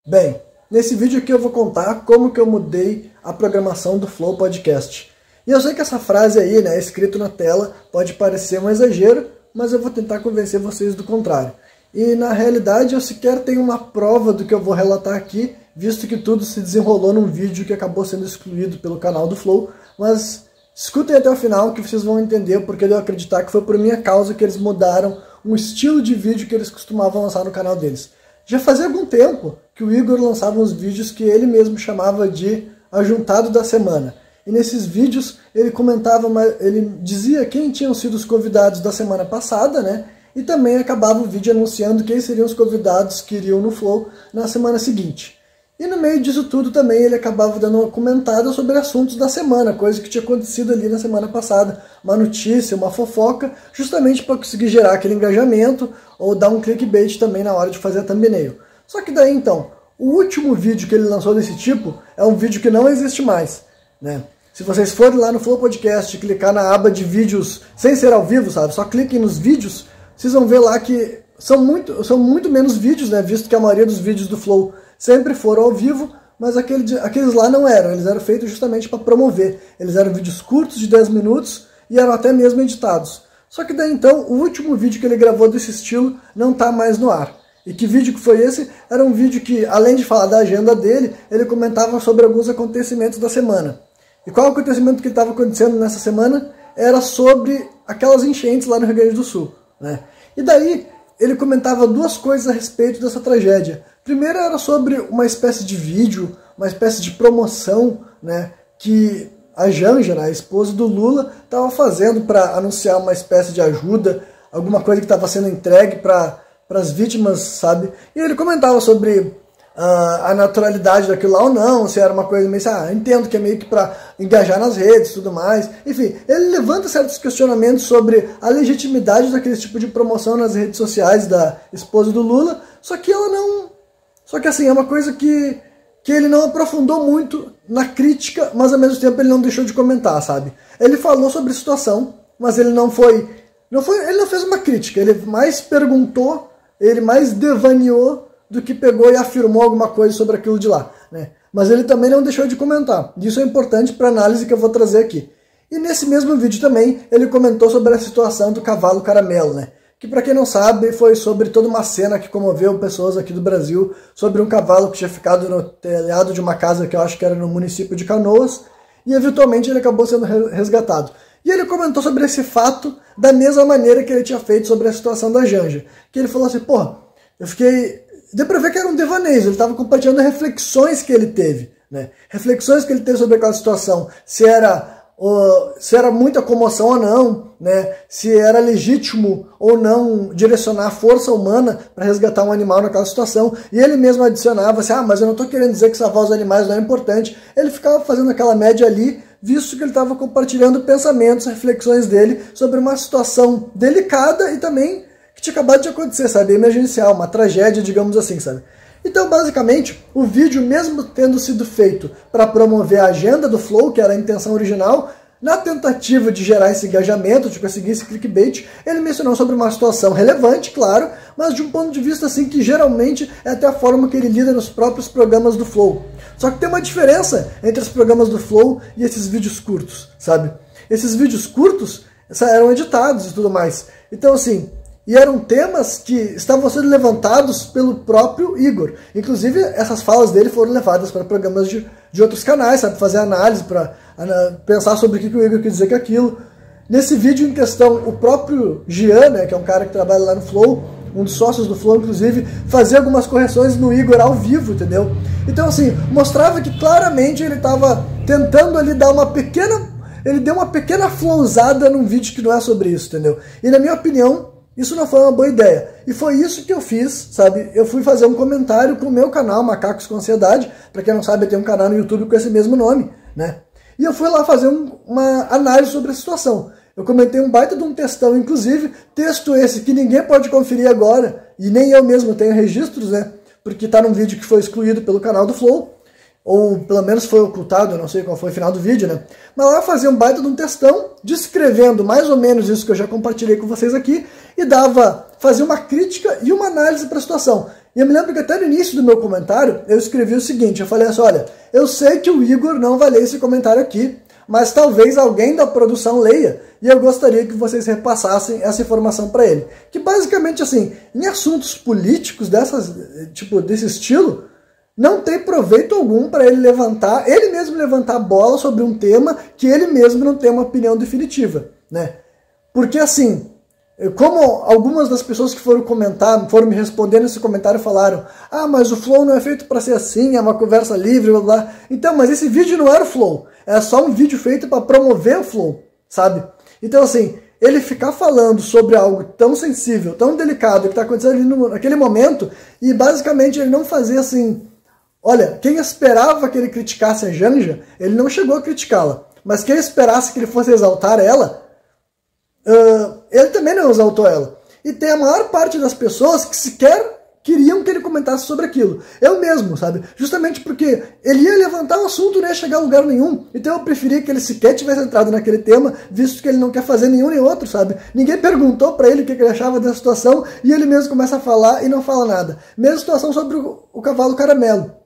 Bem, nesse vídeo aqui eu vou contar como que eu mudei a programação do Flow Podcast. E eu sei que essa frase aí, né, escrito na tela, pode parecer um exagero, mas eu vou tentar convencer vocês do contrário. E na realidade eu sequer tenho uma prova do que eu vou relatar aqui, visto que tudo se desenrolou num vídeo que acabou sendo excluído pelo canal do Flow, mas escutem até o final que vocês vão entender o porquê de eu acreditar que foi por minha causa que eles mudaram um estilo de vídeo que eles costumavam lançar no canal deles. Já fazia algum tempo que o Igor lançava uns vídeos que ele mesmo chamava de Ajuntado da Semana. E nesses vídeos ele comentava, ele dizia quem tinham sido os convidados da semana passada, né? E também acabava o vídeo anunciando quem seriam os convidados que iriam no Flow na semana seguinte. E no meio disso tudo também ele acabava dando uma comentada sobre assuntos da semana, coisa que tinha acontecido ali na semana passada, uma notícia, uma fofoca, justamente para conseguir gerar aquele engajamento ou dar um clickbait também na hora de fazer a thumbnail. Só que daí então, o último vídeo que ele lançou desse tipo é um vídeo que não existe mais, né? Se vocês forem lá no Flow Podcast e clicar na aba de vídeos sem ser ao vivo, sabe? Só cliquem nos vídeos, vocês vão ver lá que são muito menos vídeos, né? Visto que a maioria dos vídeos do Flow sempre foram ao vivo, mas aqueles lá não eram, eles eram feitos justamente para promover. Eles eram vídeos curtos de 10 minutos e eram até mesmo editados. Só que daí então, o último vídeo que ele gravou desse estilo não está mais no ar. E que vídeo que foi esse? Era um vídeo que, além de falar da agenda dele, ele comentava sobre alguns acontecimentos da semana. E qual acontecimento que estava acontecendo nessa semana? Era sobre aquelas enchentes lá no Rio Grande do Sul, né? E daí ele comentava duas coisas a respeito dessa tragédia. Primeiro era sobre uma espécie de vídeo, uma espécie de promoção, né, que a Janja, a esposa do Lula, estava fazendo para anunciar uma espécie de ajuda, alguma coisa que estava sendo entregue para as vítimas, sabe? E ele comentava sobre a naturalidade daquilo lá ou não, se era uma coisa meio assim, entendo que é meio que para engajar nas redes e tudo mais. Enfim, ele levanta certos questionamentos sobre a legitimidade daquele tipo de promoção nas redes sociais da esposa do Lula, só que ela não... Só que assim, é uma coisa que ele não aprofundou muito na crítica, mas ao mesmo tempo ele não deixou de comentar, sabe? Ele falou sobre a situação, mas ele ele não fez uma crítica, ele mais perguntou, ele mais devaneou do que pegou e afirmou alguma coisa sobre aquilo de lá, né? Mas ele também não deixou de comentar. Isso é importante para a análise que eu vou trazer aqui. E nesse mesmo vídeo também, ele comentou sobre a situação do cavalo caramelo, né? Que para quem não sabe, foi sobre toda uma cena que comoveu pessoas aqui do Brasil, sobre um cavalo que tinha ficado no telhado de uma casa que eu acho que era no município de Canoas, e eventualmente ele acabou sendo resgatado. E ele comentou sobre esse fato da mesma maneira que ele tinha feito sobre a situação da Janja. Que ele falou assim, porra, deu pra ver que era um devaneio, ele estava compartilhando reflexões que ele teve, né? Reflexões que ele teve sobre aquela situação, se era muita comoção ou não, né? Se era legítimo ou não direcionar a força humana para resgatar um animal naquela situação. E ele mesmo adicionava assim, mas eu não estou querendo dizer que salvar os animais não é importante. Ele ficava fazendo aquela média ali, visto que ele estava compartilhando pensamentos, reflexões dele sobre uma situação delicada e também que tinha acabado de acontecer, sabe? Emergencial, uma tragédia, digamos assim, sabe? Então, basicamente, o vídeo, mesmo tendo sido feito para promover a agenda do Flow, que era a intenção original, na tentativa de gerar esse engajamento, de conseguir esse clickbait, ele mencionou sobre uma situação relevante, claro, mas de um ponto de vista assim que geralmente é até a forma que ele lida nos próprios programas do Flow. Só que tem uma diferença entre os programas do Flow e esses vídeos curtos, sabe? Esses vídeos curtos eram editados e tudo mais. Então, assim... E eram temas que estavam sendo levantados pelo próprio Igor. Inclusive, essas falas dele foram levadas para programas de outros canais, sabe? Fazer análise, para pensar sobre o que o Igor quer dizer com aquilo. Nesse vídeo em questão, o próprio Gian, né, que é um cara que trabalha lá no Flow, um dos sócios do Flow, inclusive, fazia algumas correções no Igor ao vivo, entendeu? Então, assim, mostrava que claramente ele estava tentando ali dar uma pequena... Ele deu uma pequena flowzada num vídeo que não é sobre isso, entendeu? E na minha opinião, isso não foi uma boa ideia. E foi isso que eu fiz, sabe? Eu fui fazer um comentário com o meu canal, Macacos com Ansiedade. Pra quem não sabe, eu tenho um canal no YouTube com esse mesmo nome, né? E eu fui lá fazer uma análise sobre a situação. Eu comentei um baita de um textão, inclusive, texto esse que ninguém pode conferir agora, e nem eu mesmo tenho registros, né? Porque tá num vídeo que foi excluído pelo canal do Flow, ou pelo menos foi ocultado, eu não sei qual foi o final do vídeo, né? Mas lá eu fazia um baita de um textão, descrevendo mais ou menos isso que eu já compartilhei com vocês aqui, e fazia uma crítica e uma análise para a situação. E eu me lembro que até no início do meu comentário, eu escrevi o seguinte, eu falei assim, olha, eu sei que o Igor não vai ler esse comentário aqui, mas talvez alguém da produção leia, e eu gostaria que vocês repassassem essa informação para ele. Que basicamente assim, em assuntos políticos desse estilo, não tem proveito algum para ele mesmo levantar a bola sobre um tema que ele mesmo não tem uma opinião definitiva, né? Porque assim, como algumas das pessoas que foram me responder nesse comentário falaram, ah, mas o Flow não é feito para ser assim, é uma conversa livre, blá blá. Então, mas esse vídeo não era o Flow, era só um vídeo feito para promover o Flow, sabe? Então assim, ele ficar falando sobre algo tão sensível, tão delicado, que está acontecendo ali naquele momento, e basicamente ele não fazer assim, olha, quem esperava que ele criticasse a Janja, ele não chegou a criticá-la, mas quem esperasse que ele fosse exaltar ela, ele também não exaltou ela. E tem a maior parte das pessoas que sequer queriam que ele comentasse sobre aquilo. Eu mesmo, sabe? Justamente porque ele ia levantar o assunto e não ia chegar a lugar nenhum. Então eu preferia que ele sequer tivesse entrado naquele tema, visto que ele não quer fazer nenhum nem outro, sabe? Ninguém perguntou pra ele o que ele achava da situação e ele mesmo começa a falar e não fala nada. Mesma situação sobre o cavalo caramelo.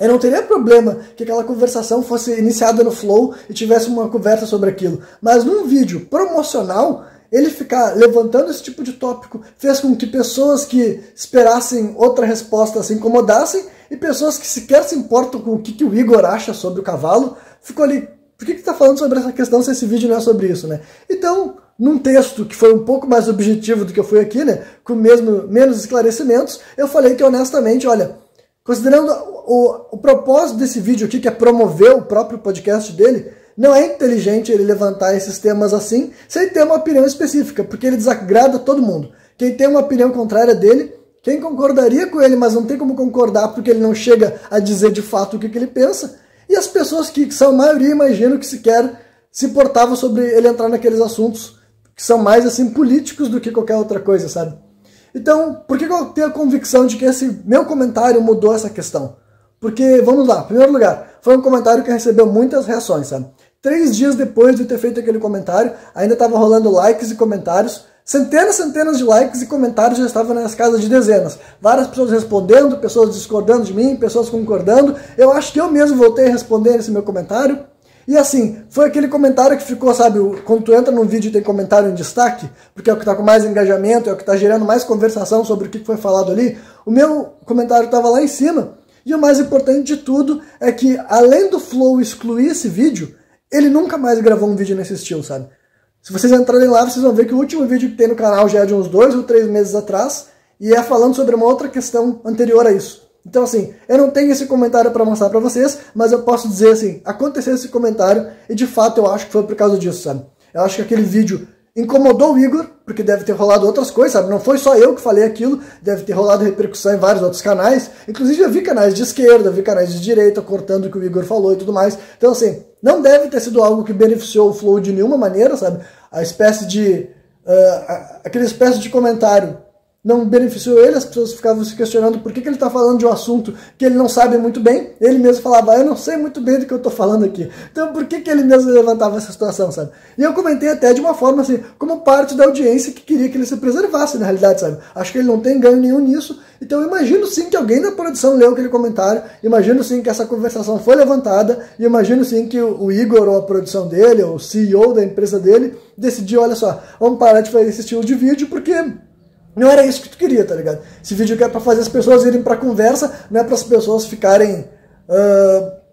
Eu não teria problema que aquela conversação fosse iniciada no Flow e tivesse uma conversa sobre aquilo. Mas num vídeo promocional, ele ficar levantando esse tipo de tópico fez com que pessoas que esperassem outra resposta se incomodassem e pessoas que sequer se importam com o que o Igor acha sobre o cavalo ficou ali, por que tá falando sobre essa questão se esse vídeo não é sobre isso, né? Então, num texto que foi um pouco mais objetivo do que eu fui aqui, né, com menos esclarecimentos, eu falei que honestamente, olha, considerando o propósito desse vídeo aqui, que é promover o próprio podcast dele, não é inteligente ele levantar esses temas assim, sem ter uma opinião específica, porque ele desagrada todo mundo. Quem tem uma opinião contrária dele, quem concordaria com ele, mas não tem como concordar porque ele não chega a dizer de fato o que ele pensa, e as pessoas que são a maioria, imagino que sequer se importavam sobre ele entrar naqueles assuntos que são mais assim políticos do que qualquer outra coisa, sabe? Então, por que eu tenho a convicção de que esse meu comentário mudou essa questão? Porque, vamos lá, em primeiro lugar, foi um comentário que recebeu muitas reações, sabe? 3 dias depois de eu ter feito aquele comentário, ainda estava rolando likes e comentários, centenas de likes e comentários já estavam nas casas de dezenas. Várias pessoas respondendo, pessoas discordando de mim, pessoas concordando. Eu acho que eu mesmo voltei a responder esse meu comentário. E assim, foi aquele comentário que ficou, sabe, quando tu entra num vídeo e tem comentário em destaque, porque é o que está com mais engajamento, é o que está gerando mais conversação sobre o que foi falado ali. O meu comentário estava lá em cima. E o mais importante de tudo é que, além do Flow excluir esse vídeo, ele nunca mais gravou um vídeo nesse estilo, sabe? Se vocês entrarem lá, vocês vão ver que o último vídeo que tem no canal já é de uns 2 ou 3 meses atrás, e é falando sobre uma outra questão anterior a isso. Então assim, eu não tenho esse comentário para mostrar para vocês, mas eu posso dizer assim, aconteceu esse comentário, e de fato eu acho que foi por causa disso, sabe? Eu acho que aquele vídeo incomodou o Igor, porque deve ter rolado outras coisas, sabe? Não foi só eu que falei aquilo, deve ter rolado repercussão em vários outros canais. Inclusive eu vi canais de esquerda, vi canais de direita cortando o que o Igor falou e tudo mais. Então assim, não deve ter sido algo que beneficiou o Flow de nenhuma maneira, sabe? Aquele espécie de comentário não beneficiou ele, as pessoas ficavam se questionando por que ele está falando de um assunto que ele não sabe muito bem. Ele mesmo falava, eu não sei muito bem do que eu estou falando aqui. Então por que ele mesmo levantava essa situação, sabe? E eu comentei até de uma forma assim, como parte da audiência que queria que ele se preservasse, na realidade, sabe? Acho que ele não tem ganho nenhum nisso. Então eu imagino sim que alguém da produção leu aquele comentário, imagino sim que essa conversação foi levantada, e imagino sim que o Igor ou a produção dele, ou o CEO da empresa dele, decidiu, olha só, vamos parar de fazer esse estilo de vídeo, porque não era isso que tu queria, tá ligado? Esse vídeo aqui é pra fazer as pessoas irem pra conversa, não é para as pessoas ficarem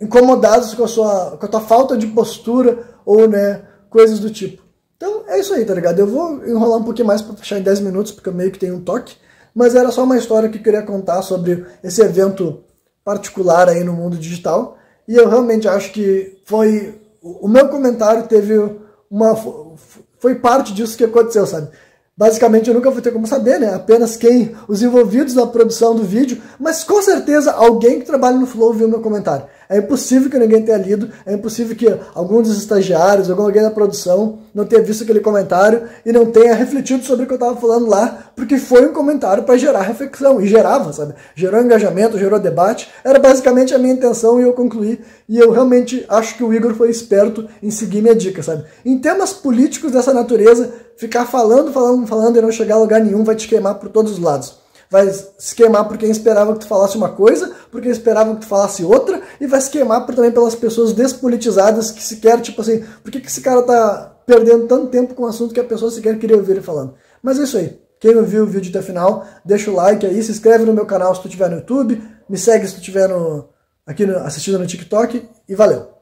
incomodadas com a tua falta de postura ou, né, coisas do tipo. Então é isso aí, tá ligado? Eu vou enrolar um pouquinho mais pra fechar em 10 minutos, porque eu meio que tenho um toque, mas era só uma história que eu queria contar sobre esse evento particular aí no mundo digital, e eu realmente acho que o meu comentário foi parte disso que aconteceu, sabe? Basicamente eu nunca vou ter como saber, né? Apenas os envolvidos na produção do vídeo, mas com certeza alguém que trabalha no Flow viu meu comentário. É impossível que ninguém tenha lido, é impossível que algum dos estagiários, alguém da produção não tenha visto aquele comentário e não tenha refletido sobre o que eu estava falando lá, porque foi um comentário para gerar reflexão, e gerava, sabe? Gerou engajamento, gerou debate, era basicamente a minha intenção e eu concluí, e eu realmente acho que o Igor foi esperto em seguir minha dica, sabe? Em temas políticos dessa natureza, ficar falando e não chegar a lugar nenhum vai te queimar por todos os lados. vai se queimar por quem esperava que tu falasse uma coisa, por quem esperava que tu falasse outra, e vai se queimar também pelas pessoas despolitizadas que sequer, tipo assim, por que esse cara tá perdendo tanto tempo com um assunto que a pessoa sequer queria ouvir ele falando? Mas é isso aí. Quem não viu o vídeo até o final, deixa o like aí, se inscreve no meu canal se tu estiver no YouTube, me segue se tu estiver assistindo no TikTok, e valeu!